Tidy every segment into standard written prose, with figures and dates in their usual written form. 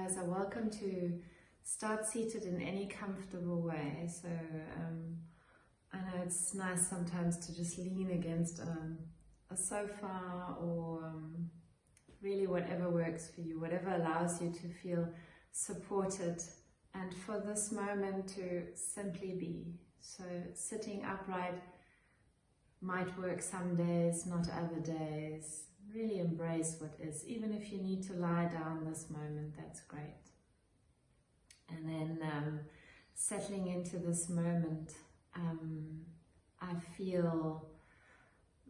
guys are welcome to start seated in any comfortable way. So I know it's nice sometimes to just lean against a sofa or really whatever works for you, whatever allows you to feel supported, and for this moment to simply be. So sitting upright might work some days, not other days. Really embrace what is. Even if you need to lie down this moment, that's great. And then settling into this moment, I feel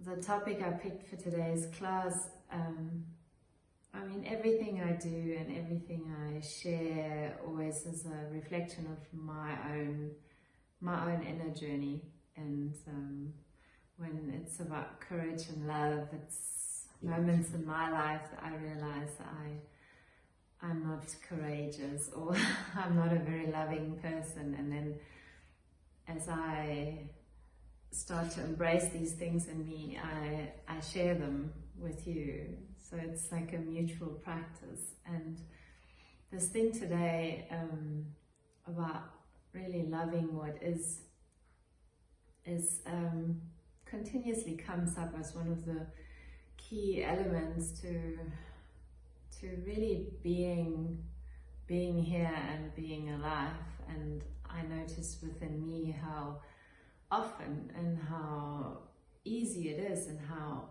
the topic I picked for today's class, I mean, everything I do and everything I share always is a reflection of my own inner journey. And when it's about courage and love, it's moments in my life that I realize that I'm not courageous, or I'm not a very loving person. And then as I start to embrace these things in me, I share them with you. So it's like a mutual practice. And this thing today about really loving what is continuously comes up as one of the key elements to really being here and being alive. And I notice within me how often and how easy it is and how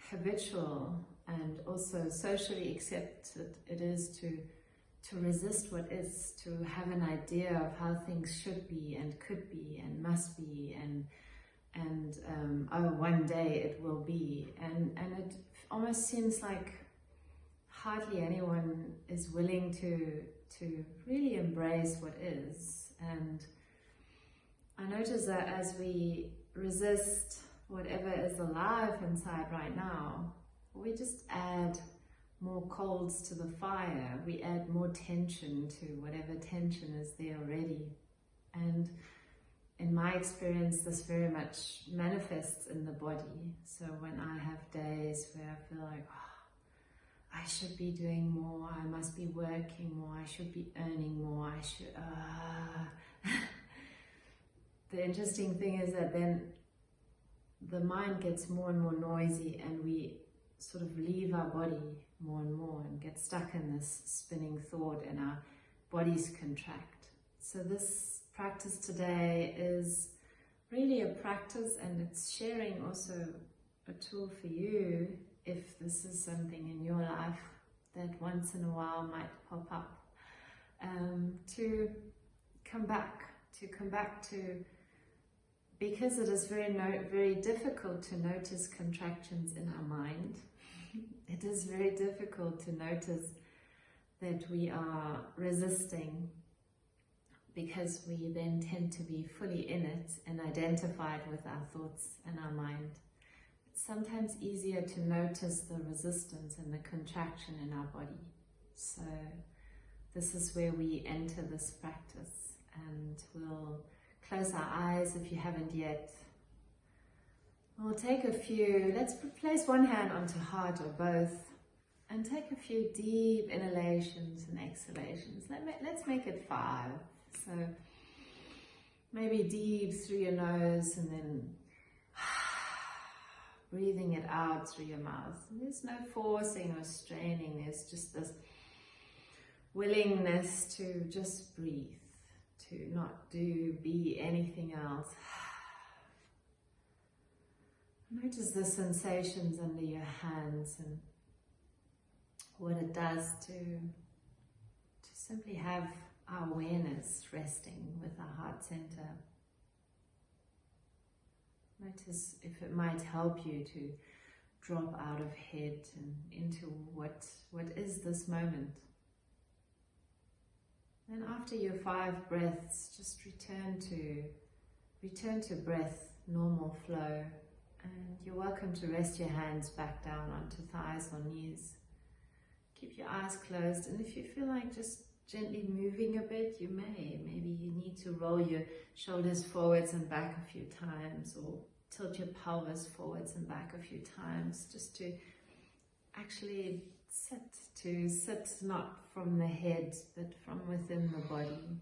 habitual and also socially accepted it is to resist what is, to have an idea of how things should be and could be and must be, and oh, one day it will be, and it almost seems like hardly anyone is willing to really embrace what is. And I notice that as we resist whatever is alive inside right now, we just add more coals to the fire. We add more tension to whatever tension is there already. And in my experience, this very much manifests in the body. So when I have days where I feel like, oh, I should be doing more, I must be working more, I should be earning more, I should... The interesting thing is that then the mind gets more and more noisy, and we sort of leave our body more and more and get stuck in this spinning thought, and our bodies contract. So this practice today is really a practice, and it's sharing also a tool for you if this is something in your life that once in a while might pop up, to come back to, because it is very difficult to notice contractions in our mind. It is very difficult to notice that we are resisting, because we then tend to be fully in it and identified with our thoughts and our mind. It's sometimes easier to notice the resistance and the contraction in our body. So this is where we enter this practice, and we'll close our eyes if you haven't yet. We'll take a few, let's place one hand onto heart or both, and take a few deep inhalations and exhalations. Let's make it 5. So maybe deep through your nose and then breathing it out through your mouth. And there's no forcing or straining, there's just this willingness to just breathe, to not be anything else. Notice the sensations under your hands and what it does to simply have our awareness resting with our heart center. Notice if it might help you to drop out of head and into what is this moment. Then after your 5 breaths, just return to breath, normal flow. And you're welcome to rest your hands back down onto thighs or knees. Keep your eyes closed, and if you feel like just gently moving a bit, you may. Maybe you need to roll your shoulders forwards and back a few times, or tilt your pelvis forwards and back a few times, just to actually to sit not from the head, but from within the body.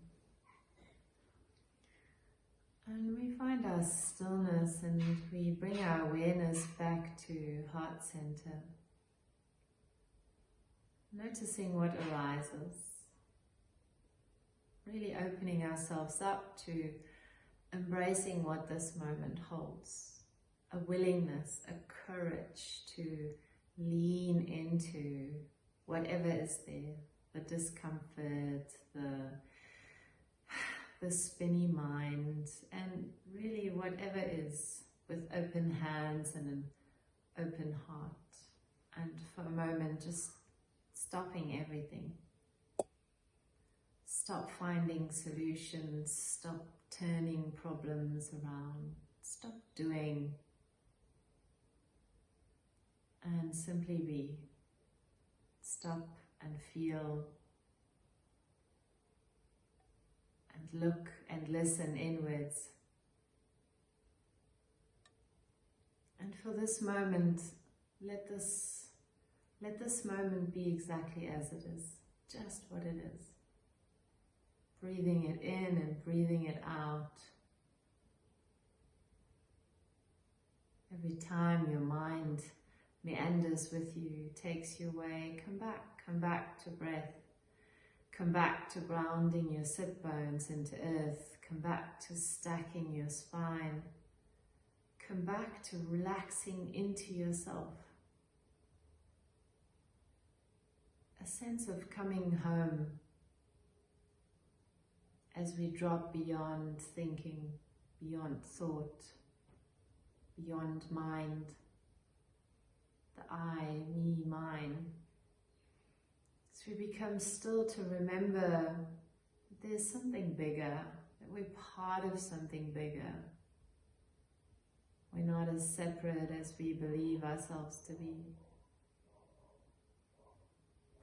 And we find our stillness and we bring our awareness back to heart center. Noticing what arises. Really opening ourselves up to embracing what this moment holds. A willingness, a courage to lean into whatever is there. The discomfort, the spinny mind, and really whatever is, with open hands and an open heart. And for a moment, just stopping everything. Stop finding solutions, stop turning problems around, stop doing, and simply be. Stop and feel and look and listen inwards. And for this moment, let this moment be exactly as it is, just what it is. Breathing it in and breathing it out. Every time your mind meanders with you, takes you away, come back to breath. Come back to grounding your sit bones into earth. Come back to stacking your spine. Come back to relaxing into yourself. A sense of coming home as we drop beyond thinking, beyond thought, beyond mind, the I, me, mine. So we become still to remember that there's something bigger, that we're part of something bigger. We're not as separate as we believe ourselves to be.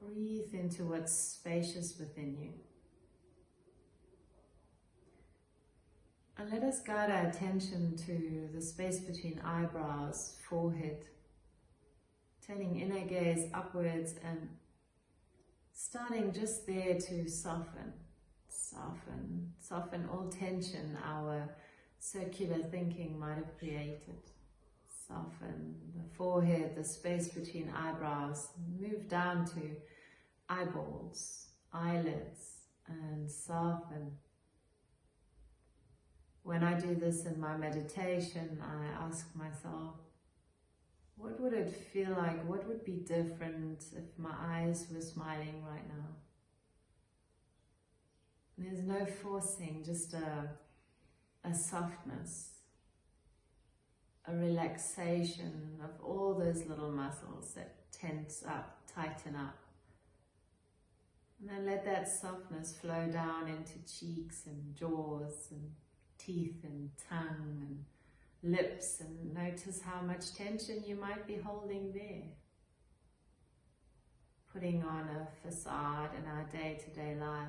Breathe into what's spacious within you. And let us guide our attention to the space between eyebrows, forehead, turning inner gaze upwards and starting just there to soften all tension our circular thinking might have created. Soften the forehead, the space between eyebrows, move down to eyeballs, eyelids, and soften. When I do this in my meditation, I ask myself, what would it feel like? What would be different if my eyes were smiling right now? There's no forcing, just a softness, a relaxation of all those little muscles that tense up, tighten up. And then let that softness flow down into cheeks and jaws and teeth and tongue and lips, and notice how much tension you might be holding there. Putting on a facade in our day-to-day life.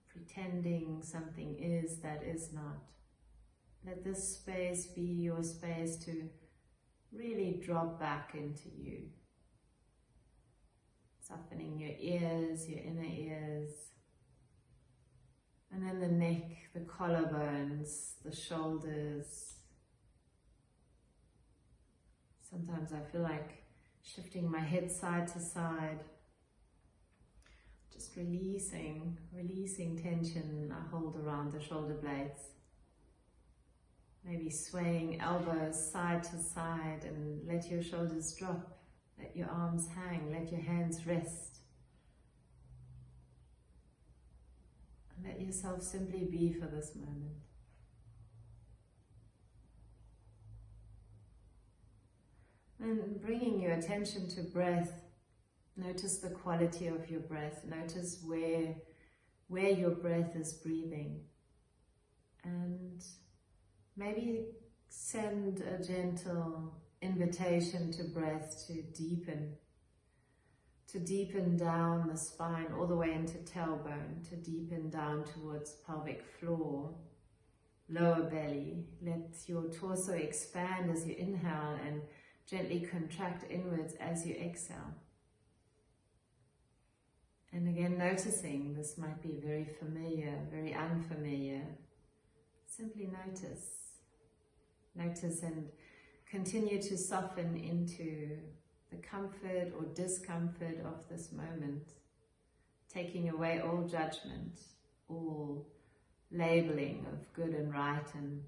Pretending something is that is not. Let this space be your space to really drop back into you. Softening your ears, your inner ears. And then the neck, the collarbones, the shoulders. Sometimes I feel like shifting my head side to side. Just releasing tension I hold around the shoulder blades. Maybe swaying elbows side to side and let your shoulders drop. Let your arms hang, let your hands rest. Let yourself simply be for this moment. And bringing your attention to breath, notice the quality of your breath. Notice where your breath is breathing. And maybe send a gentle invitation to breath to deepen down the spine all the way into tailbone, to deepen down towards pelvic floor, lower belly. Let your torso expand as you inhale and gently contract inwards as you exhale. And again, noticing, this might be very familiar, very unfamiliar. Simply notice. Notice and continue to soften into the comfort or discomfort of this moment, taking away all judgment, all labeling of good and right and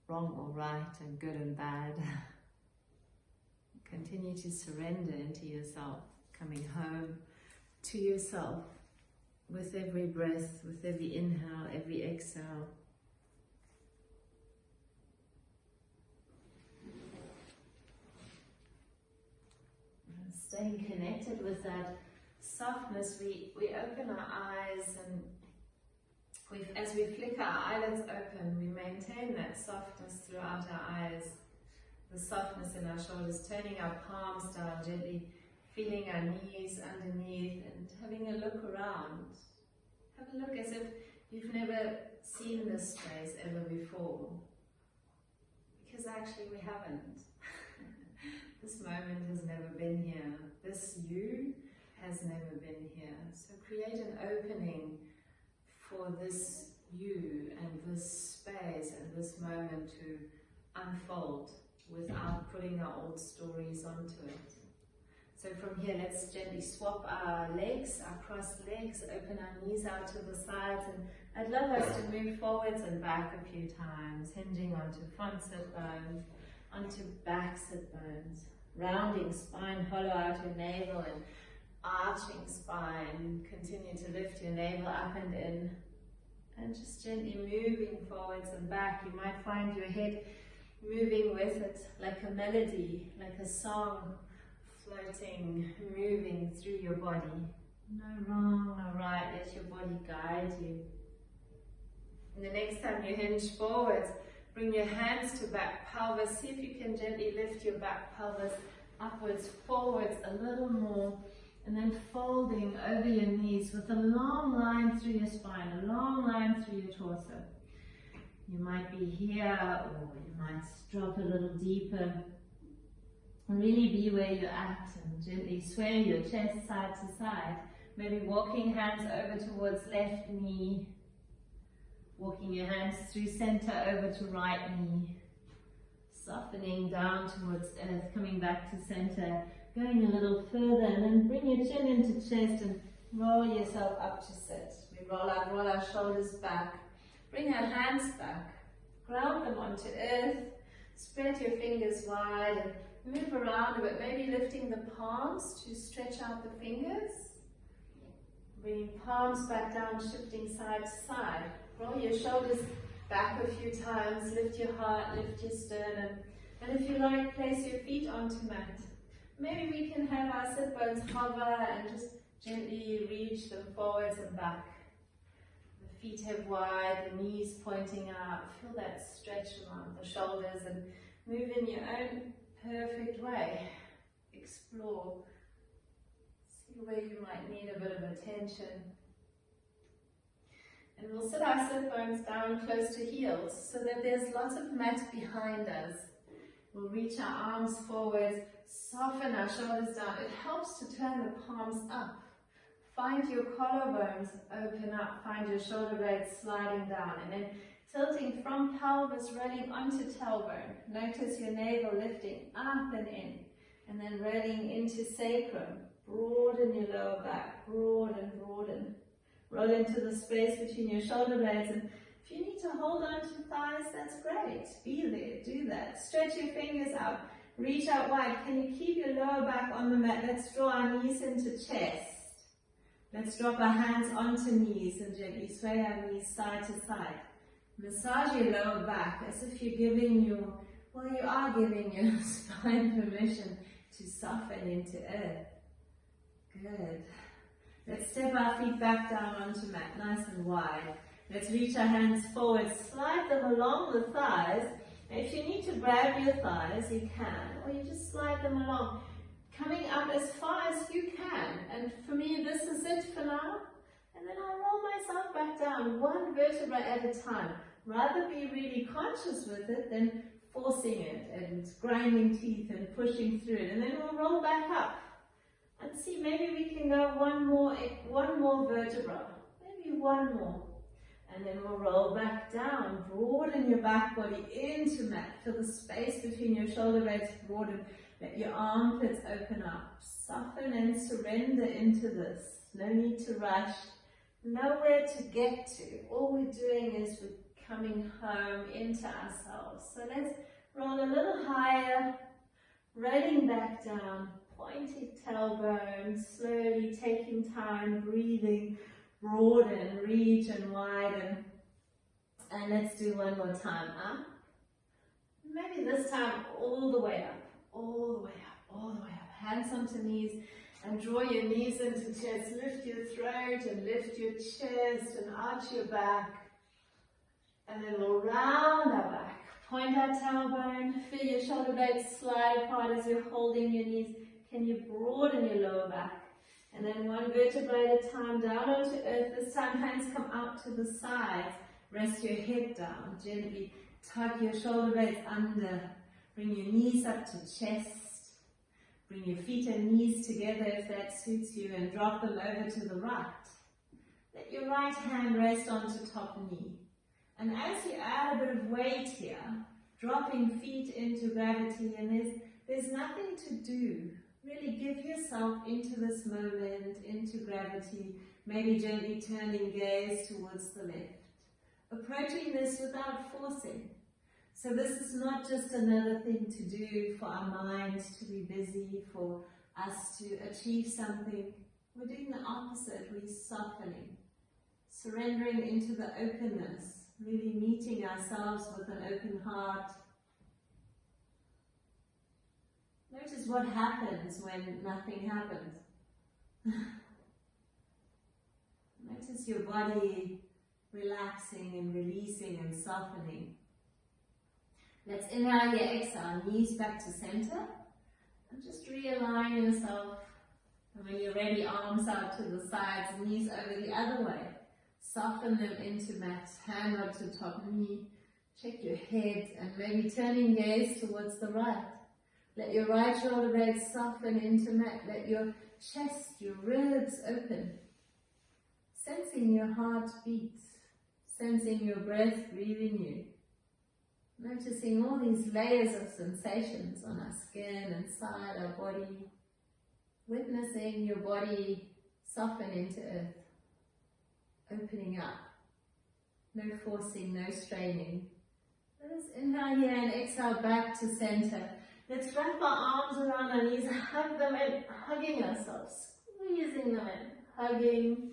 wrong or right and good and bad. Continue to surrender into yourself, coming home to yourself with every breath, with every inhale, every exhale. And staying connected with that softness, we open our eyes, and as we flick our eyelids open, we maintain that softness throughout our eyes, the softness in our shoulders, turning our palms down, gently feeling our knees underneath and having a look around. Have a look as if you've never seen this space ever before. Because actually we haven't. This moment has never been here. This you has never been here. So create an opening for this you and this space and this moment to unfold without putting our old stories onto it. So from here, let's gently swap our legs, our crossed legs, open our knees out to the sides, and I'd love us to move forwards and back a few times, hinging onto front sit bones, onto back sit bones, rounding spine, hollow out your navel, and arching spine. Continue to lift your navel up and in, and just gently moving forwards and back. You might find your head moving with it, like a melody, like a song, floating, moving through your body. No wrong, no right, let your body guide you. And the next time you hinge forwards, bring your hands to back pelvis. See if you can gently lift your back pelvis upwards, forwards a little more, and then folding over your knees with a long line through your spine, a long line through your torso. You might be here, or you might drop a little deeper. Really be where you're at and gently sway your chest side to side. Maybe walking hands over towards left knee, walking your hands through center over to right knee, softening down towards earth, coming back to center, going a little further, and then bring your chin into chest and roll yourself up to sit. We roll our shoulders back, bring our hands back, ground them onto earth, spread your fingers wide, and move around a bit, maybe lifting the palms to stretch out the fingers. Bringing palms back down, shifting side to side. Roll your shoulders back a few times, lift your heart, lift your sternum. And if you like, place your feet onto mat. Maybe we can have our sit bones hover and just gently reach them forwards and back. The feet hip wide, the knees pointing out. Feel that stretch around the shoulders and move in your own perfect way. Explore. See where you might need a bit of attention. And we'll sit our sit bones down close to heels so that there's lots of mat behind us. We'll reach our arms forward, soften our shoulders down. It helps to turn the palms up. Find your collarbones open up. Find your shoulder blades sliding down. And then tilting from pelvis, rolling onto tailbone. Notice your navel lifting up and in. And then rolling into sacrum. Broaden your lower back. Broaden, broaden. Roll into the space between your shoulder blades. And if you need to hold on to thighs, that's great. Be there. Do that. Stretch your fingers out. Reach out wide. Can you keep your lower back on the mat? Let's draw our knees into chest. Let's drop our hands onto knees and gently sway our knees side to side. Massage your lower back as if you're giving your, well, you are giving your spine permission to soften into earth. Good. Let's step our feet back down onto mat, nice and wide. Let's reach our hands forward, slide them along the thighs. If you need to grab your thighs, you can, or you just slide them along, coming up as far as you can. And for me, this is it for now. And then I'll roll myself back down, one vertebra at a time. Rather be really conscious with it than forcing it and grinding teeth and pushing through it. And then we'll roll back up and see, maybe we can go one more vertebra, maybe one more. And then we'll roll back down, broaden your back body into mat. Feel the space between your shoulder blades broaden. Let your armpits open up. Soften and surrender into this. No need to rush. Nowhere to get to. All we're doing is we're coming home into ourselves. So let's roll a little higher, rolling back down, pointed tailbone, slowly taking time, breathing, broaden, reach and widen. And let's do one more time. Up. Maybe this time all the way up, all the way up, all the way up. Hands onto knees and draw your knees into chest. Lift your throat and lift your chest and arch your back. And then we'll round our back. Point our tailbone. Feel your shoulder blades slide apart as you're holding your knees. Can you broaden your lower back? And then one vertebra at a time, down onto earth. This time hands come out to the sides. Rest your head down. Gently tug your shoulder blades under. Bring your knees up to chest. Bring your feet and knees together if that suits you, and drop them over to the right. Let your right hand rest onto top knee. And as you add a bit of weight here, dropping feet into gravity, and there's nothing to do. Really give yourself into this moment, into gravity, maybe gently turning gaze towards the left. Approaching this without forcing. So this is not just another thing to do for our minds to be busy, for us to achieve something. We're doing the opposite. We're softening, surrendering into the openness, really meeting ourselves with an open heart. Notice what happens when nothing happens. Notice your body relaxing and releasing and softening. Let's inhale, here, exhale, knees back to center. And just realign yourself. And when you're ready, arms out to the sides, knees over the other way. Soften them into mat, hand up to top knee. Check your head and maybe turning gaze towards the right. Let your right shoulder blade soften into mat. Let your chest, your ribs open. Sensing your heart beat. Sensing your breath breathing you. Noticing all these layers of sensations on our skin, inside our body. Witnessing your body soften into earth. Opening up. No forcing, no straining. Let us inhale here and exhale back to center. Let's wrap our arms around our knees, hug them in, hugging ourselves, squeezing them in, hugging,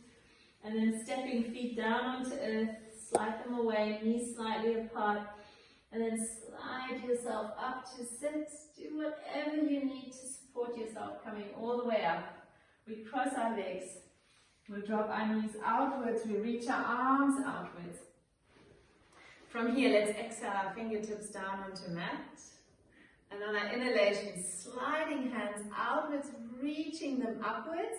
and then stepping feet down onto earth, slide them away, knees slightly apart, and then slide yourself up to sit. Do whatever you need to support yourself, coming all the way up. We cross our legs, we'll drop our knees outwards, we reach our arms outwards. From here, let's exhale our fingertips down onto mat. And on our inhalation, sliding hands outwards, reaching them upwards.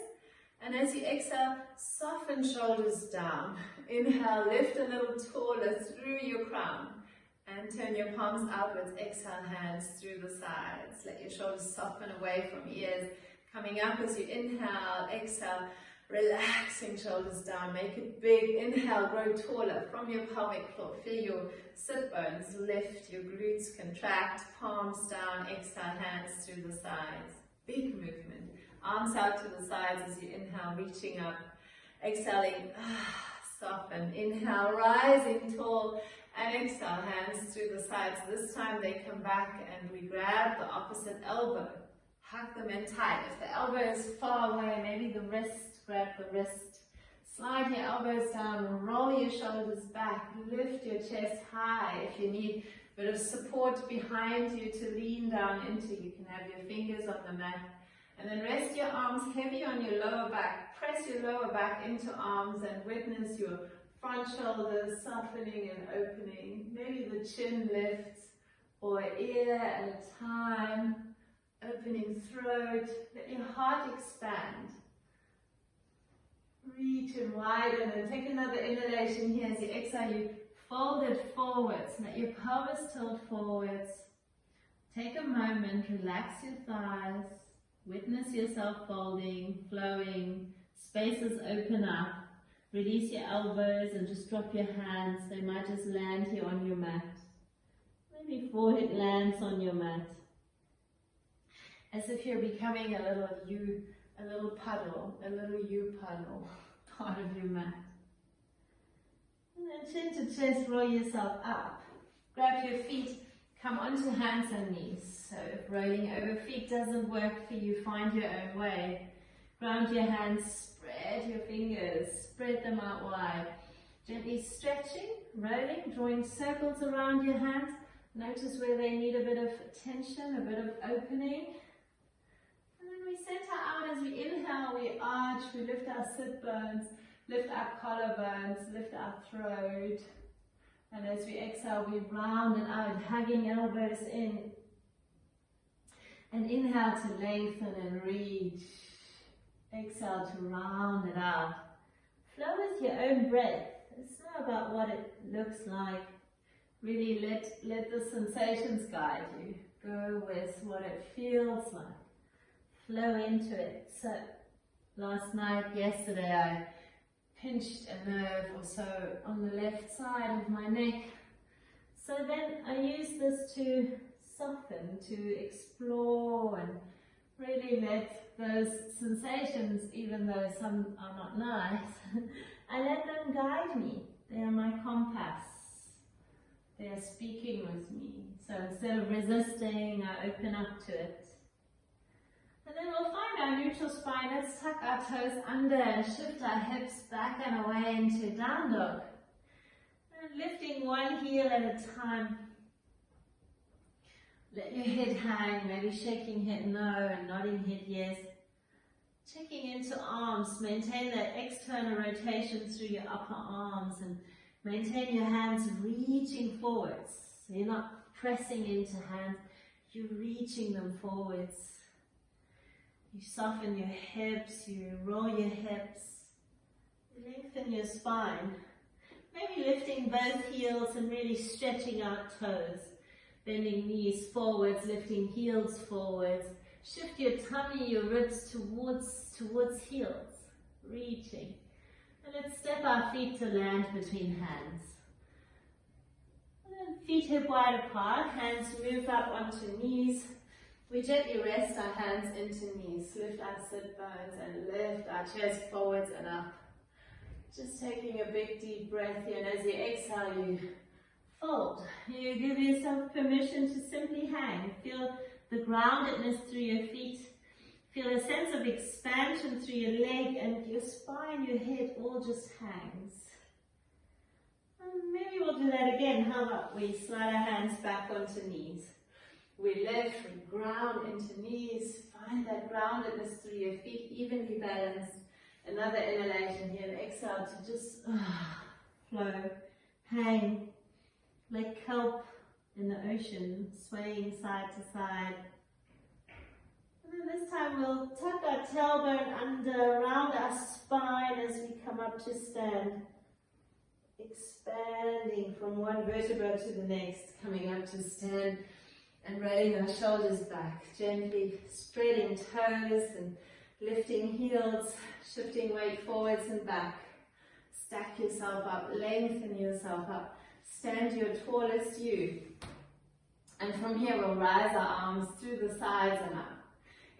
And as you exhale, soften shoulders down. Inhale, lift a little taller through your crown. And turn your palms outwards. Exhale, hands through the sides. Let your shoulders soften away from ears. Coming up as you inhale, exhale, relaxing shoulders down. Make it big. Inhale, grow taller from your pelvic floor. Feel your sit bones lift, your glutes contract, palms down. Exhale, hands through the sides. Big movement. Arms out to the sides as you inhale, reaching up. Exhaling, soften. Inhale, rising tall. And exhale, hands through the sides. This time they come back and we grab the opposite elbow. Hug them in tight. If the elbow is far away, maybe the wrist, grab the wrist. Slide your elbows down, roll your shoulders back, lift your chest high. If you need a bit of support behind you to lean down into, you can have your fingers on the mat. And then rest your arms heavy on your lower back. Press your lower back into arms and witness your front shoulders softening and opening. Maybe the chin lifts, or ear at a time. Opening throat. Let your heart expand. Reach and widen, and take another inhalation here. As you exhale, you fold it forwards. Let your pelvis tilt forwards. Take a moment, relax your thighs, witness yourself folding, flowing, spaces open up. Release your elbows and just drop your hands. They might just land here on your mat. Maybe forehead lands on your mat. As if you're becoming a little puddle, a little U puddle, part of your mat. And then chin to chest, roll yourself up. Grab your feet, come onto hands and knees. So if rolling over feet doesn't work for you, find your own way. Ground your hands, spread your fingers, spread them out wide. Gently stretching, rolling, drawing circles around your hands. Notice where they need a bit of tension, a bit of opening. And then we center out as we inhale, we arch, we lift our sit bones, lift our collarbones, lift our throat. And as we exhale, we round it out, hugging elbows in. And inhale to lengthen and reach. Exhale to round it out. Flow with your own breath. It's not about what it looks like. Really let the sensations guide you. Go with what it feels like. Flow into it. So yesterday I pinched a nerve or so on the left side of my neck. So then I use this to soften, to explore and really let those sensations, even though some are not nice, I let them guide me. They are my compass. They are speaking with me. So instead of resisting, I open up to it. And then we'll find our neutral spine. Let's tuck our toes under and shift our hips back and away into down dog. And lifting one heel at a time. Let your head hang, maybe shaking head no and nodding head yes. Checking into arms, maintain that external rotation through your upper arms and maintain your hands reaching forwards. So you're not pressing into hands, you're reaching them forwards. You soften your hips, you roll your hips, you lengthen your spine. Maybe lifting both heels and really stretching out toes. Bending knees forwards, lifting heels forwards. Shift your tummy, your ribs towards heels, reaching. And let's step our feet to land between hands. And then feet hip wide apart, hands move up onto knees. We gently rest our hands into knees, lift our sit bones and lift our chest forwards and up. Just taking a big deep breath here, and as you exhale, you fold. You give yourself permission to simply hang. Feel the groundedness through your feet. Feel a sense of expansion through your leg and your spine, your head all just hangs. And maybe we'll do that again. How about we slide our hands back onto knees. We lift, we ground into knees. Find that groundedness through your feet, evenly balanced. Another inhalation here and exhale to just flow, hang, like kelp in the ocean, swaying side to side. And then this time we'll tuck our tailbone under, around our spine as we come up to stand. Expanding from one vertebra to the next, coming up to stand and rolling our shoulders back. Gently spreading toes and lifting heels, shifting weight forwards and back. Stack yourself up, lengthen yourself up. Stand your tallest you. And from here we'll rise our arms through the sides and up.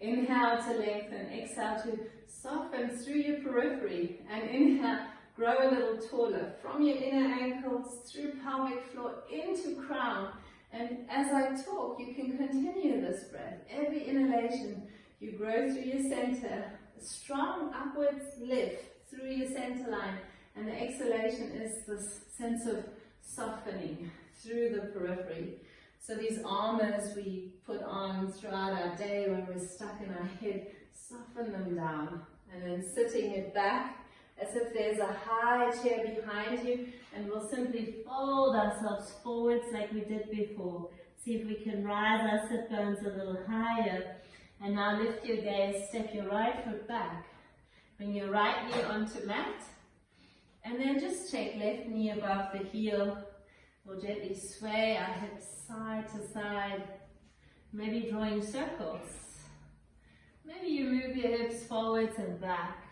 Inhale to lengthen, exhale to soften through your periphery. And inhale, grow a little taller. From your inner ankles, through pelvic floor, into crown. And as I talk, you can continue this breath. Every inhalation, you grow through your center. A strong upwards lift through your center line. And the exhalation is this sense of softening through the periphery. So these armors we put on throughout our day when we're stuck in our head, soften them down. And then sitting it back as if there's a high chair behind you, and we'll simply fold ourselves forwards like we did before. See if we can rise our sit bones a little higher. And now lift your gaze, step your right foot back. Bring your right knee onto mat. And then just check left knee above the heel. We'll gently sway our hips side to side. maybe drawing circles. Maybe you move your hips forwards and back,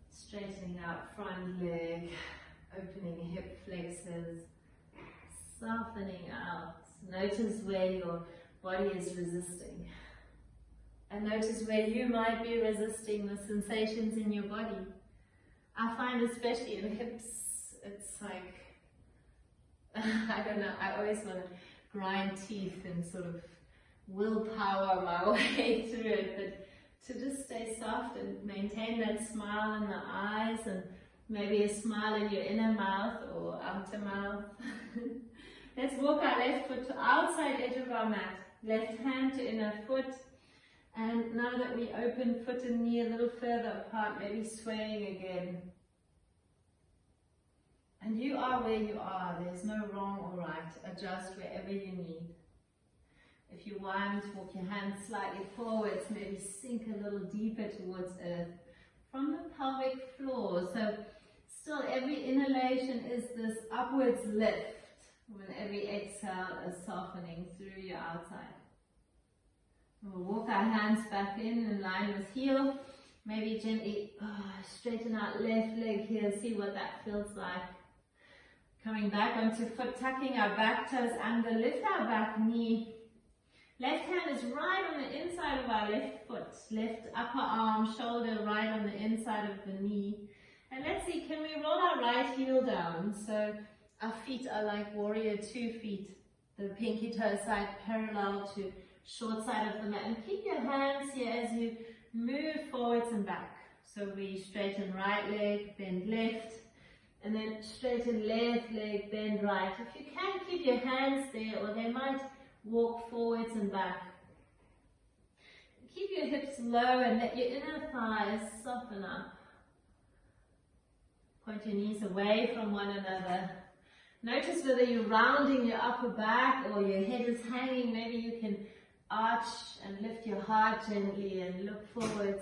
straightening out front leg, opening hip flexors, softening out. Notice where your body is resisting. And notice where you might be resisting the sensations in your body. I find especially in hips, it's like, I don't know, I always want to grind teeth and sort of willpower my way through it, but to just stay soft and maintain that smile in the eyes and maybe a smile in your inner mouth or outer mouth. Let's walk our left foot to outside edge of our mat, left hand to inner foot. And now that we open foot and knee a little further apart, maybe swaying again. And you are where you are. There's no wrong or right. Adjust wherever you need. If you want, walk your hands slightly forwards, maybe sink a little deeper towards earth from the pelvic floor. So still every inhalation is this upwards lift, when every exhale is softening through your outside. We'll walk our hands back in line with heel. Maybe gently straighten out left leg here. See what that feels like. Coming back onto foot, tucking our back toes under. Lift our back knee. Left hand is right on the inside of our left foot. Left upper arm, shoulder right on the inside of the knee. And let's see, can we roll our right heel down? So our feet are like warrior 2 feet. The pinky toe side parallel to short side of the mat, and keep your hands here as you move forwards and back. So we straighten right leg, bend left, and then straighten left leg, bend right. If you can, keep your hands there, or they might walk forwards and back. Keep your hips low and let your inner thighs soften up. Point your knees away from one another. Notice whether you're rounding your upper back or your head is hanging. Maybe you can arch and lift your heart gently and look forward.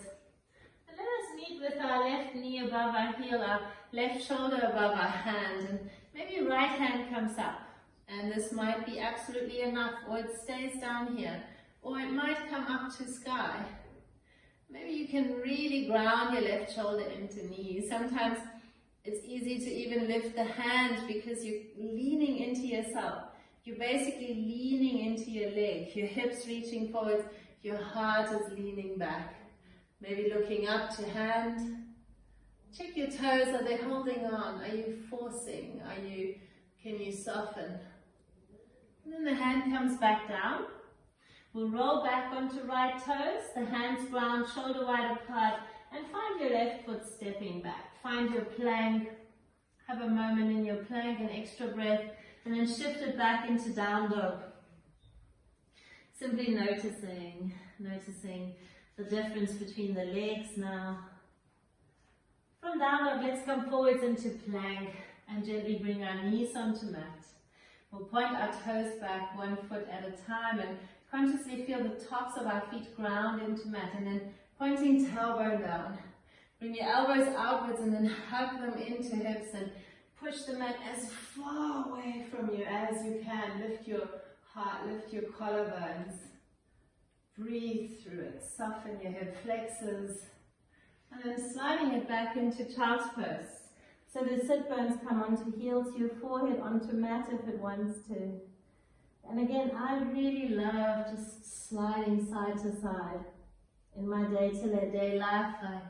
And let us meet with our left knee above our heel, our left shoulder above our hand, and maybe right hand comes up. And this might be absolutely enough, or it stays down here, or it might come up to sky. Maybe you can really ground your left shoulder into knee. Sometimes it's easy to even lift the hand because you're leaning into yourself. You're basically leaning into your leg, your hips reaching forward, your heart is leaning back. Maybe looking up to hand. Check your toes, are they holding on? Are you forcing? Can you soften? And then the hand comes back down. We'll roll back onto right toes, the hands ground, shoulder wide apart, and find your left foot stepping back. Find your plank, have a moment in your plank, an extra breath, and then shift it back into down dog. Simply noticing the difference between the legs now. From down dog, let's come forwards into plank and gently bring our knees onto mat. We'll point our toes back 1 foot at a time and consciously feel the tops of our feet ground into mat, and then pointing tailbone down. Bring your elbows outwards and then hug them into hips and push the mat as far away from you as you can. Lift your heart, lift your collarbones. Breathe through it. Soften your hip flexors. And then sliding it back into child's pose. So the sit bones come onto heels, your forehead onto mat if it wants to. And again, I really love just sliding side to side. In my day-to-day life, I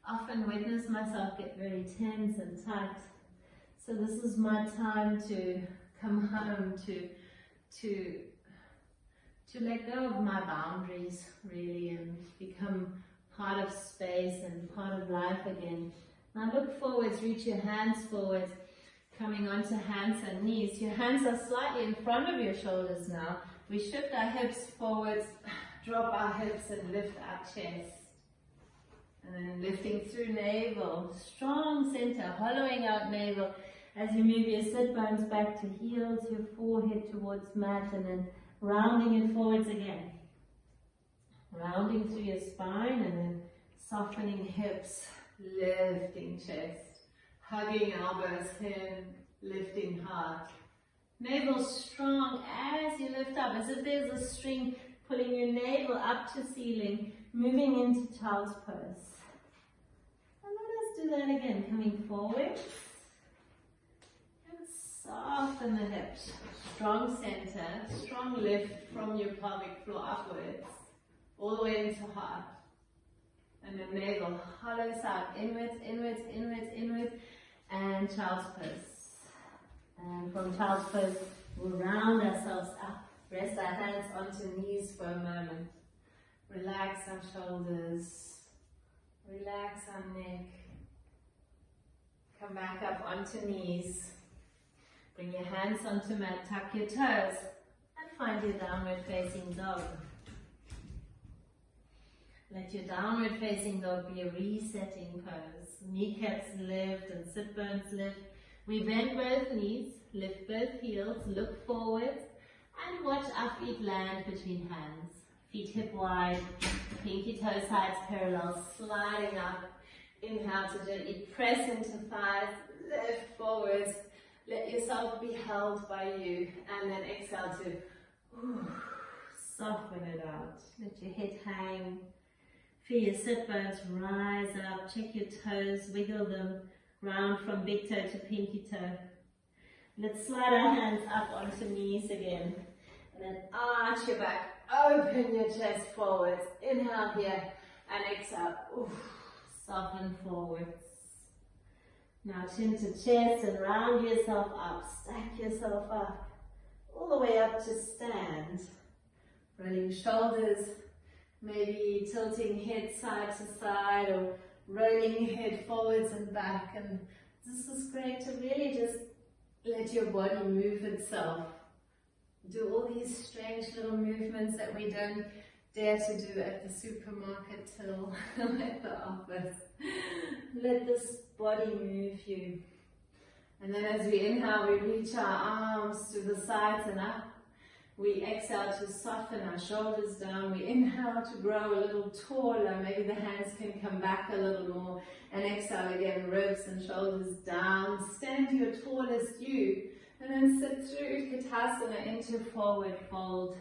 often witness myself get very tense and tight. So this is my time to come home, to let go of my boundaries, really, and become part of space and part of life again. Now look forwards, reach your hands forwards, coming onto hands and knees. Your hands are slightly in front of your shoulders now. We shift our hips forwards, drop our hips and lift our chest. And then lifting through navel, strong center, hollowing out navel as you move your sit bones back to heels, your forehead towards mat, and then rounding it forwards again. Rounding through your spine and then softening hips, lifting chest, hugging elbows in, lifting heart, Navel strong as you lift up, as if there's a string pulling your navel up to ceiling, moving into child's pose. And let us do that again, coming forward. And soften the hips. Strong center, strong lift from your pelvic floor upwards, all the way into heart. And the navel hollows out, inwards, inwards, inwards, inwards, and child's pose. And from child's pose, we'll round ourselves up. Rest our hands onto knees for a moment. Relax our shoulders. Relax our neck. Come back up onto knees. Bring your hands onto mat, tuck your toes, and find your downward facing dog. Let your downward facing dog be a resetting pose. Kneecaps lift and sit bones lift. We bend both knees, lift both heels, look forward, and watch our feet land between hands. Feet hip wide, pinky toe sides parallel, sliding up. Inhale to gently press into thighs, lift forwards. Let yourself be held by you. And then exhale to soften it out. Let your head hang. Feel your sit bones rise up. Check your toes, wiggle them. Round from big toe to pinky toe. Let's slide our hands up onto knees again. And then arch your back, open your chest forwards. Inhale here and exhale. Soften forwards. Now chin to chest and round yourself up. Stack yourself up. All the way up to stand. Rolling shoulders. Maybe tilting head side to side or rolling your head forwards and back, and this is great to really just let your body move itself. Do all these strange little movements that we don't dare to do at the supermarket till at the office. Let this body move you. And then as we inhale, we reach our arms to the sides and up. We exhale to soften our shoulders down. We inhale to grow a little taller. Maybe the hands can come back a little more. And exhale again, ribs and shoulders down. Stand to your tallest you. And then sit through Utkatasana into forward fold.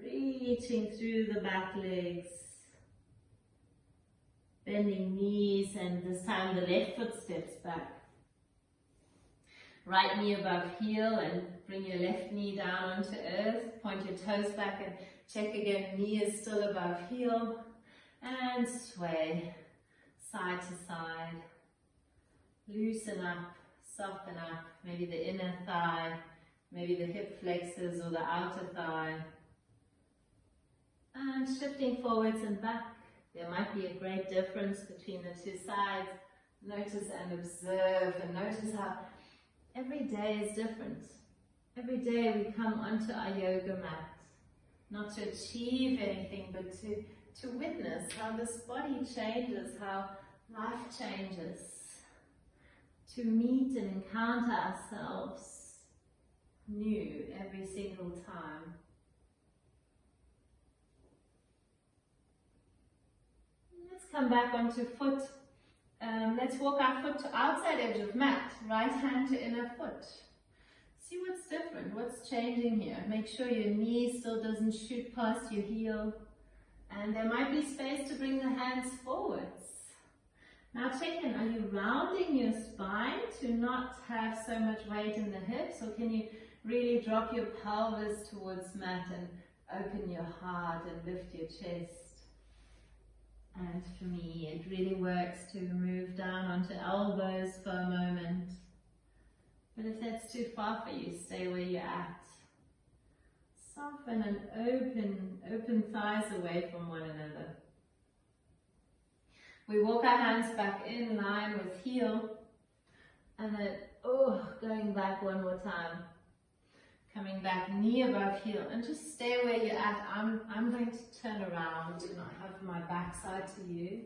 Reaching through the back legs. Bending knees, and this time the left foot steps back. Right knee above heel, and bring your left knee down onto earth. Point your toes back and check again. Knee is still above heel. And sway side to side. Loosen up, soften up. Maybe the inner thigh, maybe the hip flexors or the outer thigh. And shifting forwards and back. There might be a great difference between the two sides. Notice and observe, and notice how every day is different. Every day we come onto our yoga mat, not to achieve anything, but to witness how this body changes, how life changes, to meet and encounter ourselves new every single time. Let's come back onto foot. Let's walk our foot to outside edge of mat, right hand to inner foot. See what's different, what's changing here. Make sure your knee still doesn't shoot past your heel. And there might be space to bring the hands forwards. Now check in, are you rounding your spine to not have so much weight in the hips? Or can you really drop your pelvis towards mat and open your heart and lift your chest? And for me, it really works to move down onto elbows for a moment. But if that's too far for you, stay where you're at. Soften and open thighs away from one another. We walk our hands back in line with heel. And then, going back one more time. Coming back, knee above heel, and just stay where you're at. I'm going to turn around and I have my back side to you.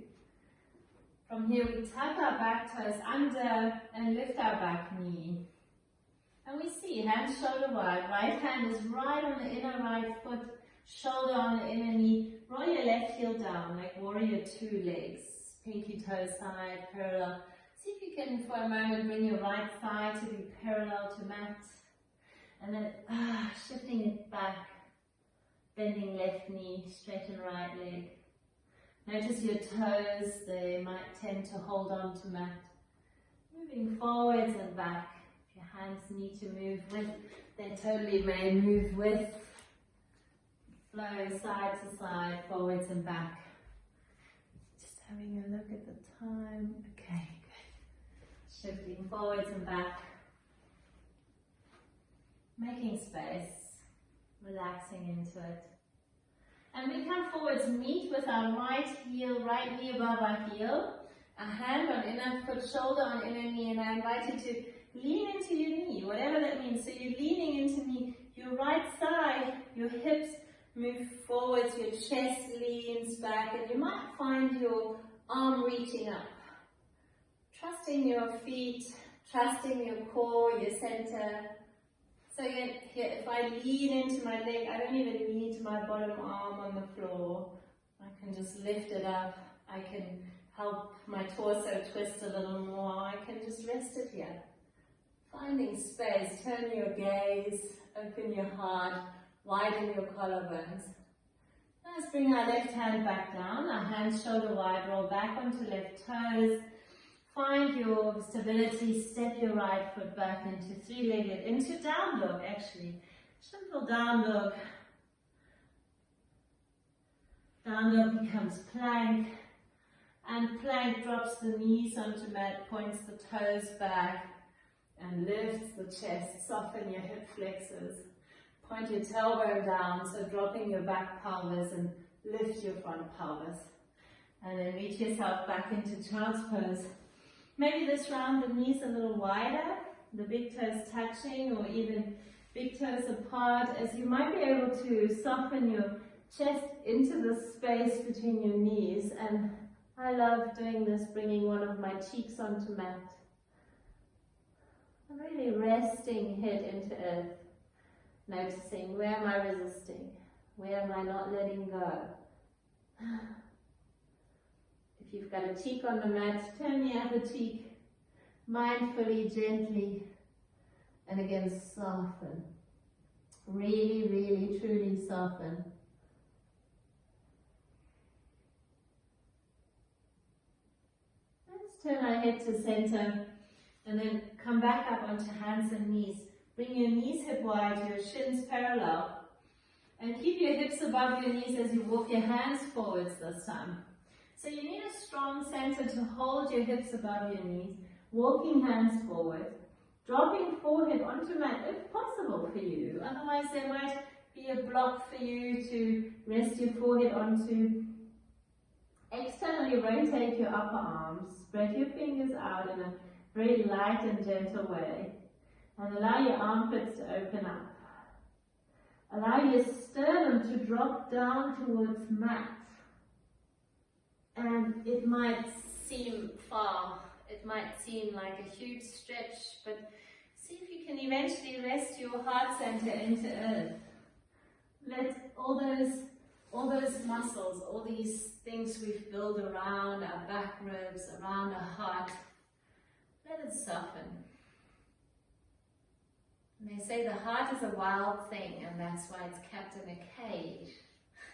From here, we tuck our back toes under and lift our back knee. And we see hands shoulder wide. Right hand is right on the inner right foot, shoulder on the inner knee. Roll your left heel down like warrior two legs. Pinky toe side, parallel. See if you can, for a moment, bring your right thigh to be parallel to mat. And then shifting it back, bending left knee, straighten right leg. Notice your toes, they might tend to hold on to mat. Moving forwards and back. If your hands need to move with, they totally may move with. Flow side to side, forwards and back. Just having a look at the time. Okay, good. Shifting forwards and back. Making space, relaxing into it. And we come forwards, meet with our right heel, right knee above our heel. A hand on inner foot, shoulder on inner knee, and I invite you to lean into your knee, whatever that means. So you're leaning into knee, your right side, your hips move forwards, your chest leans back, and you might find your arm reaching up. Trusting your feet, trusting your core, your center. So again, here, if I lean into my leg, I don't even need my bottom arm on the floor. I can just lift it up. I can help my torso twist a little more. I can just rest it here. Finding space, turn your gaze, open your heart, widen your collarbones. Let's bring our left hand back down, our hands shoulder wide, roll back onto left toes. Find your stability, step your right foot back into three-legged, into down dog actually. Simple down dog. Down dog becomes plank. And plank drops the knees onto mat, points the toes back, and lifts the chest. Soften your hip flexors. Point your tailbone down, so dropping your back pelvis and lift your front pelvis. And then reach yourself back into child's pose. Maybe this round the knees a little wider, the big toes touching or even big toes apart, as you might be able to soften your chest into the space between your knees. And I love doing this, bringing one of my cheeks onto mat. I'm really resting head into earth, noticing where am I resisting, where am I not letting go. If you've got a cheek on the mat, turn the other cheek, mindfully, gently, and again soften. Really, really, truly soften. Let's turn our head to center, and then come back up onto hands and knees. Bring your knees hip wide, your shins parallel, and keep your hips above your knees as you walk your hands forwards this time. So you need a strong center to hold your hips above your knees, walking hands forward, dropping forehead onto mat if possible for you. Otherwise there might be a block for you to rest your forehead onto. Externally rotate your upper arms, spread your fingers out in a very light and gentle way, and allow your armpits to open up. Allow your sternum to drop down towards mat. And it might seem far, it might seem like a huge stretch, but see if you can eventually rest your heart center into earth. Let all those muscles, all these things we've built around our back ribs, around our heart, let it soften. And they say the heart is a wild thing, and that's why it's kept in a cage.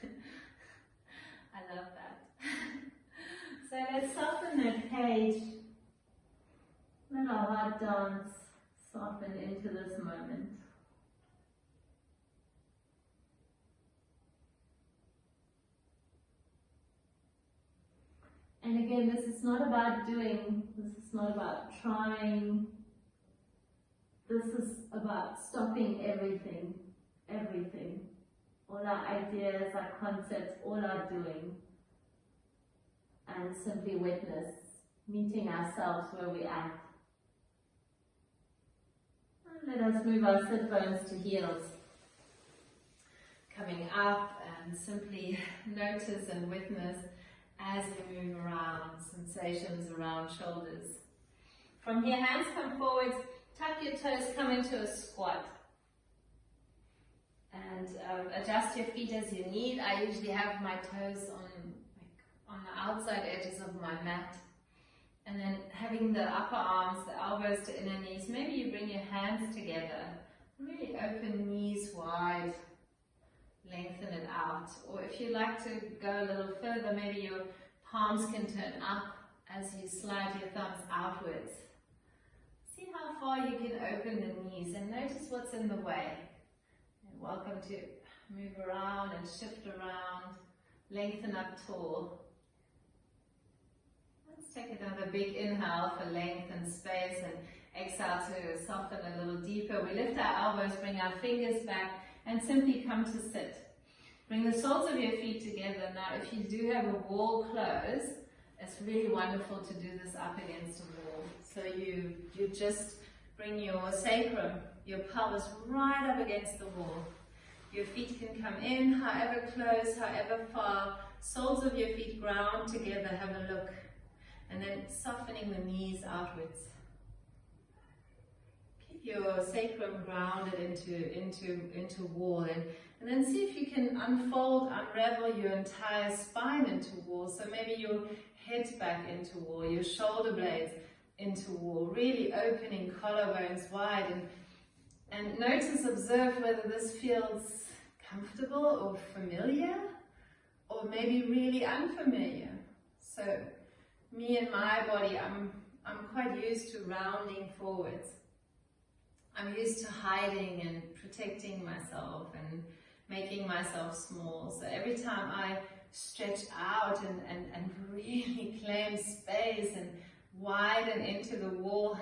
I love that. So let's soften that cage. Let our heart dance, soften into this moment. And again, this is not about doing, this is not about trying. This is about stopping everything, everything. All our ideas, our concepts, all our doing. And simply witness, meeting ourselves where we are. And let us move our sit bones to heels. Coming up, and simply notice and witness as we move around, sensations around shoulders. From here, hands come forwards, tuck your toes, come into a squat. And adjust your feet as you need. I usually have my toes on the outside edges of my mat, and then having the upper arms, the elbows to inner knees. Maybe you bring your hands together, Really open knees wide, lengthen it out. Or if you like to go a little further, maybe your palms can turn up as you slide your thumbs outwards. See how far you can open the knees and notice what's in the way. And welcome to move around and shift around, lengthen up tall. Let's take another big inhale for length and space, and exhale to soften a little deeper. We lift our elbows, bring our fingers back, and simply come to sit. Bring the soles of your feet together. Now, if you do have a wall close, it's really wonderful to do this up against a wall. So you just bring your sacrum, your pelvis right up against the wall. Your feet can come in, however close, however far. Soles of your feet ground together, have a look. And then softening the knees outwards. Keep your sacrum grounded into wall. And then see if you can unravel your entire spine into wall. So maybe your head back into wall, your shoulder blades into wall, really opening collarbones wide. And notice, observe whether this feels comfortable or familiar, or maybe really unfamiliar. So me and my body, I'm quite used to rounding forwards. I'm used to hiding and protecting myself and making myself small. So every time I stretch out and really claim space and widen into the wall,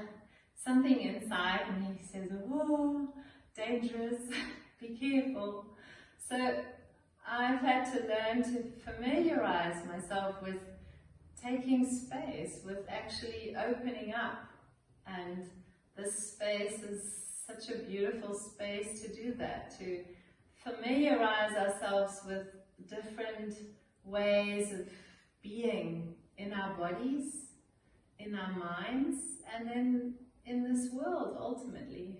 something inside me says, whoa, dangerous, be careful. So I've had to learn to familiarize myself with taking space, with actually opening up. And this space is such a beautiful space to do that, to familiarize ourselves with different ways of being in our bodies, in our minds, and then in this world ultimately.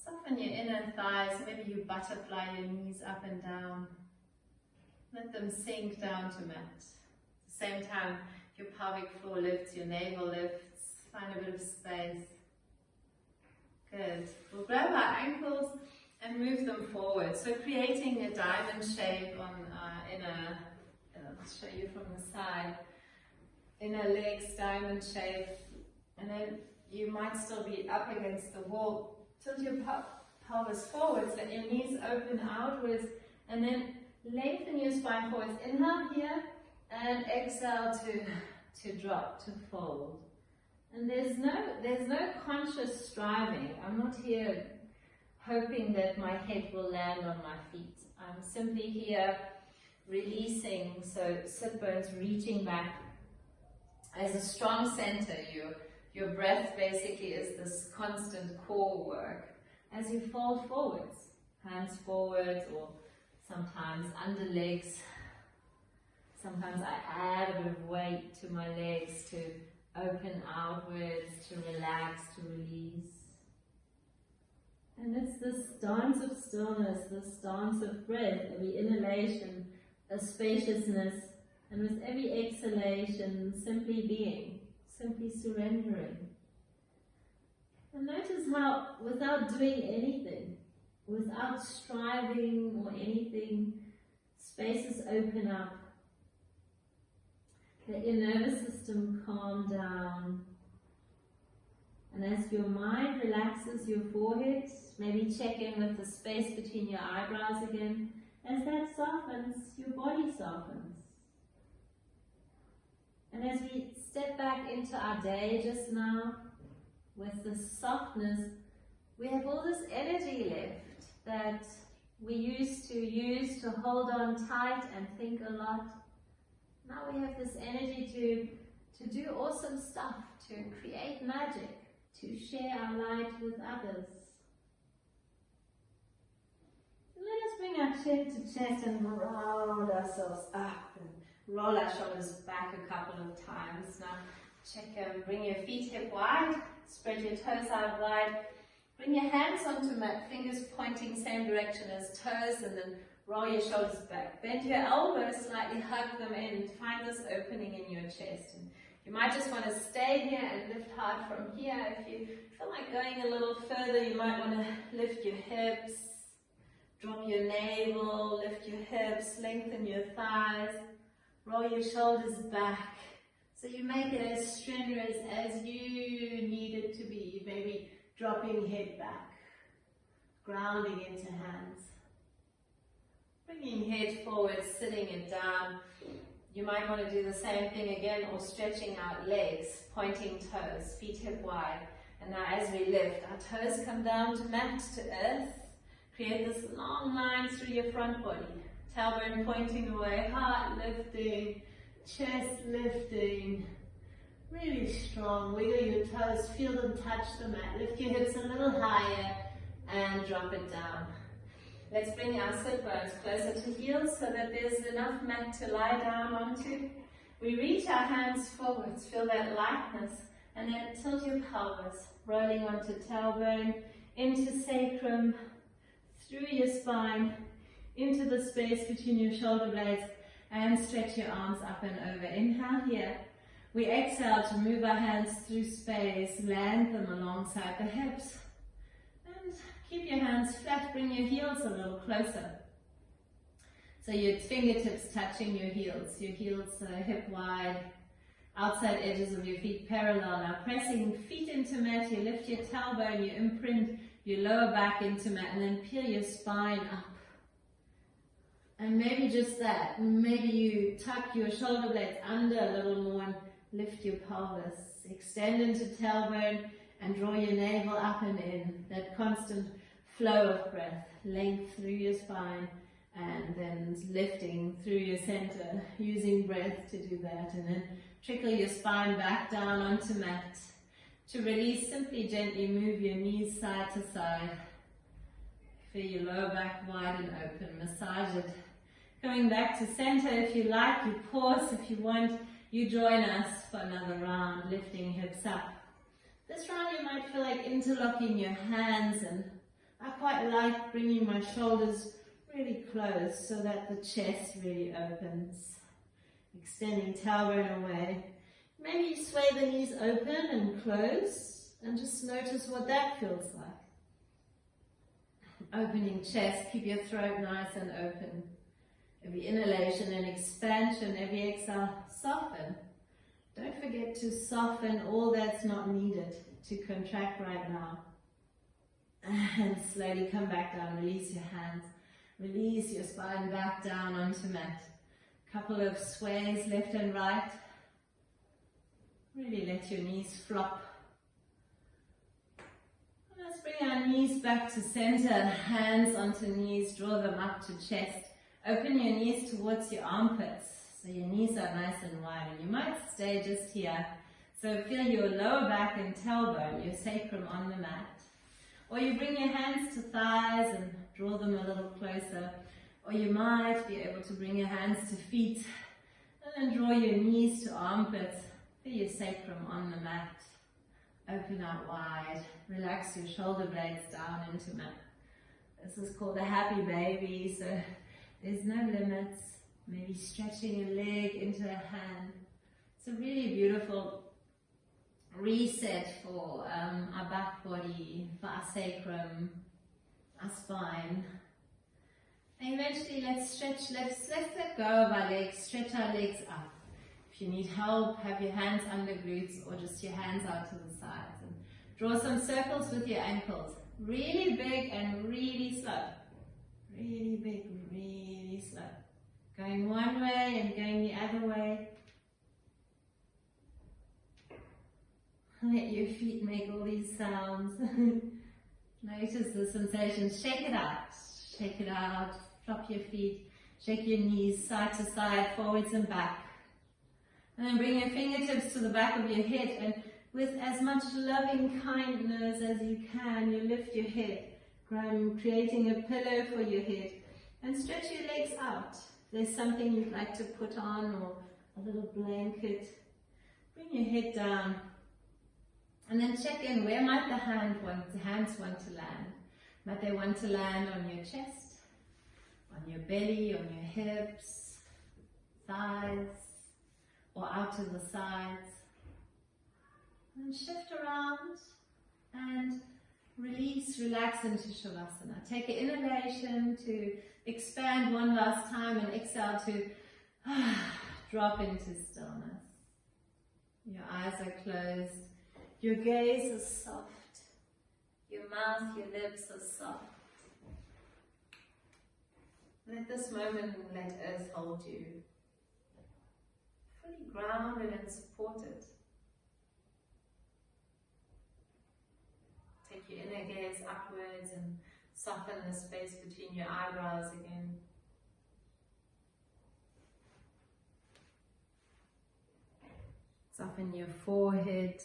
Soften your inner thighs, maybe you butterfly your knees up and down. Let them sink down to mat. At the same time, your pelvic floor lifts, your navel lifts, find a bit of space. Good. We'll grab our ankles and move them forward. So creating a diamond shape on I'll show you from the side. Inner legs, diamond shape. And then you might still be up against the wall. Tilt your pelvis forwards, let your knees open outwards, and then lengthen your spine forwards. Inhale here, and exhale to drop, to fold. And there's no conscious striving. I'm not here hoping that my head will land on my feet. I'm simply here releasing, so sit bones reaching back. As a strong center, your breath basically is this constant core work. As you fold forwards, hands forwards, or sometimes under legs. Sometimes I add a bit of weight to my legs to open outwards, to relax, to release. And it's this dance of stillness, this dance of breath, every inhalation, a spaciousness, and with every exhalation, simply being, simply surrendering. And notice how, without doing anything, without striving or anything, spaces open up. Let your nervous system calm down. And as your mind relaxes your forehead, maybe check in with the space between your eyebrows again. As that softens, your body softens. And as we step back into our day just now, with the softness, we have all this energy left that we used to use to hold on tight and think a lot. Now we have this energy to do awesome stuff, to create magic, to share our light with others. Let us bring our chin to chest and roll ourselves up and roll our shoulders back a couple of times. Now check, bring your feet hip wide, spread your toes out wide. Bring your hands onto mat, fingers pointing same direction as toes, and then roll your shoulders back. Bend your elbows slightly, hug them in, find this opening in your chest. And You might just want to stay here and lift hard from here. If you feel like going a little further, you might want to lift your hips, drop your navel, lift your hips, lengthen your thighs, roll your shoulders back. So you make it as strenuous as you need it to be. Maybe dropping head back, grounding into hands. Bringing head forward, sitting it down. You might want to do the same thing again, or stretching out legs, pointing toes, feet hip wide. And now as we lift, our toes come down to mat, to earth. Create this long line through your front body. Tailbone pointing away, heart lifting, chest lifting. Really strong. Wiggle your toes, feel them touch the mat. Lift your hips a little higher and drop it down. Let's bring our sit bones closer to heels so that there's enough mat to lie down onto. We reach our hands forwards, feel that lightness, and then tilt your pelvis, rolling onto tailbone, into sacrum, through your spine, into the space between your shoulder blades, and stretch your arms up and over. Inhale here. We exhale to move our hands through space, land them alongside the hips. And keep your hands flat, bring your heels a little closer. So your fingertips touching your heels hip wide, outside edges of your feet parallel. Now pressing feet into mat, you lift your tailbone, you imprint your lower back into mat, and then peel your spine up. And maybe just that, maybe you tuck your shoulder blades under a little more and lift your pelvis. Extend into tailbone and draw your navel up and in. That constant flow of breath, length through your spine, and then lifting through your center, using breath to do that. And then trickle your spine back down onto mat. To release, simply gently move your knees side to side. Feel your lower back wide and open. Massage it. Coming back to center if you like, you pause if you want, you join us for another round, lifting hips up. This round you might feel like interlocking your hands, and I quite like bringing my shoulders really close so that the chest really opens. Extending tailbone away. Maybe you sway the knees open and close, and just notice what that feels like. Opening chest, keep your throat nice and open. Every inhalation and expansion, every exhale, soften. Don't forget to soften all that's not needed to contract right now. And slowly come back down, release your hands. Release your spine back down onto mat. Couple of sways left and right. Really let your knees flop. Let's bring our knees back to center, hands onto knees, draw them up to chest. Open your knees towards your armpits, so your knees are nice and wide, and you might stay just here. So feel your lower back and tailbone, your sacrum on the mat. Or you bring your hands to thighs and draw them a little closer. Or you might be able to bring your hands to feet, and then draw your knees to armpits. Feel your sacrum on the mat. Open out wide. Relax your shoulder blades down into mat. This is called a happy baby, so there's no limits. Maybe stretching a leg into a hand. It's a really beautiful reset for our back body, for our sacrum, our spine. And eventually let's stretch, let's let go of our legs, stretch our legs up. If you need help, have your hands under glutes or just your hands out to the sides. And draw some circles with your ankles. Really big and really slow. Really big, really slow. Going one way and going the other way. Let your feet make all these sounds. Notice the sensations. Shake it out. Shake it out. Flop your feet. Shake your knees side to side, forwards and back. And then bring your fingertips to the back of your head, and with as much loving kindness as you can, you lift your head, creating a pillow for your head, and stretch your legs out. If there's something you'd like to put on, or a little blanket, bring your head down, and then check in, where might the hands want to land? Might they want to land on your chest, on your belly, on your hips, thighs, or out to the sides? And shift around and release, relax into Shavasana. Take an inhalation to expand one last time and exhale to drop into stillness. Your eyes are closed. Your gaze is soft. Your mouth, your lips are soft. Let this moment, let earth hold you. Fully grounded and supported. Take your inner gaze upwards and soften the space between your eyebrows again. Soften your forehead,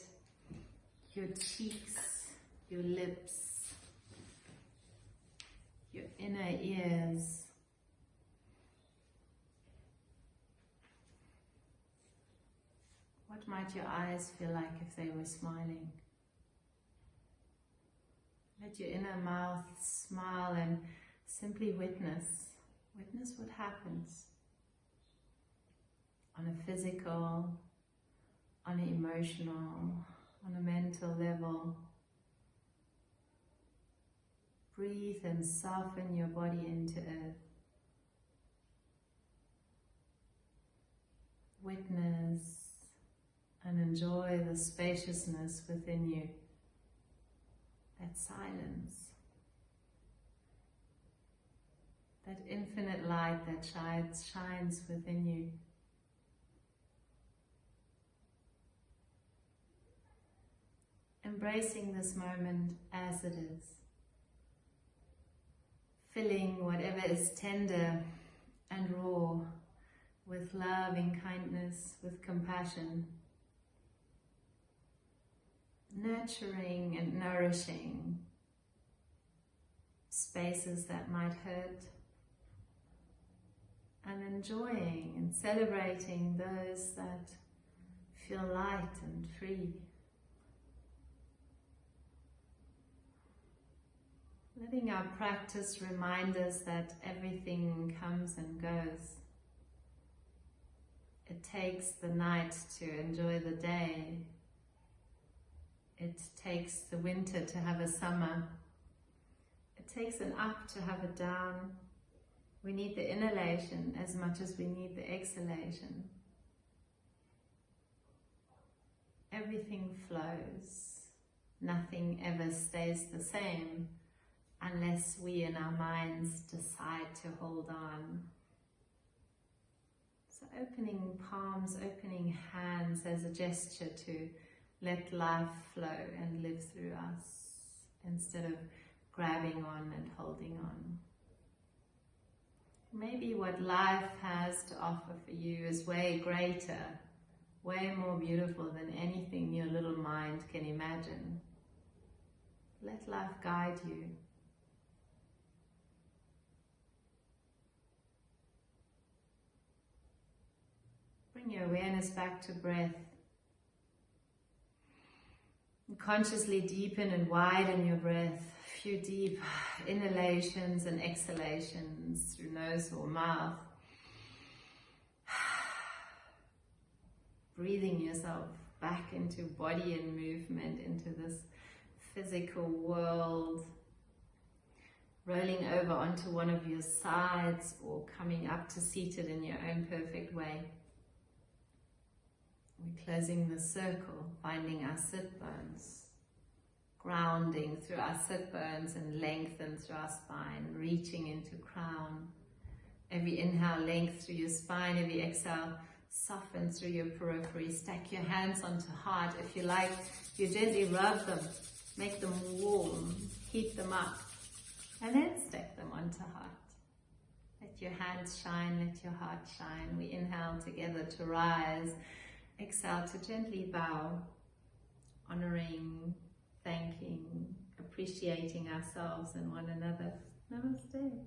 your cheeks, your lips, your inner ears. What might your eyes feel like if they were smiling? Let your inner mouth smile and simply witness. Witness what happens on a physical, on an emotional, on a mental level. Breathe and soften your body into earth. Witness and enjoy the spaciousness within you. That silence. That infinite light that shines within you. Embracing this moment as it is. Filling whatever is tender and raw with loving kindness, with compassion. Nurturing and nourishing spaces that might hurt. And enjoying and celebrating those that feel light and free. Letting our practice remind us that everything comes and goes. It takes the night to enjoy the day. It takes the winter to have a summer. It takes an up to have a down. We need the inhalation as much as we need the exhalation. Everything flows. Nothing ever stays the same unless we in our minds decide to hold on. So opening palms, opening hands as a gesture to let life flow and live through us instead of grabbing on and holding on. Maybe what life has to offer for you is way greater, way more beautiful than anything your little mind can imagine. Let life guide you. Bring your awareness back to breath. Consciously deepen and widen your breath. A few deep inhalations and exhalations through nose or mouth. Breathing yourself back into body and movement, into this physical world. Rolling over onto one of your sides or coming up to seated in your own perfect way. We're closing the circle, finding our sit bones, grounding through our sit bones and lengthen through our spine, reaching into crown. Every inhale, length through your spine. Every exhale, soften through your periphery. Stack your hands onto heart. If you like, you gently rub them, make them warm, heat them up, and then stack them onto heart. Let your hands shine, let your heart shine. We inhale together to rise. Exhale to gently bow, honoring, thanking, appreciating ourselves and one another. Namaste.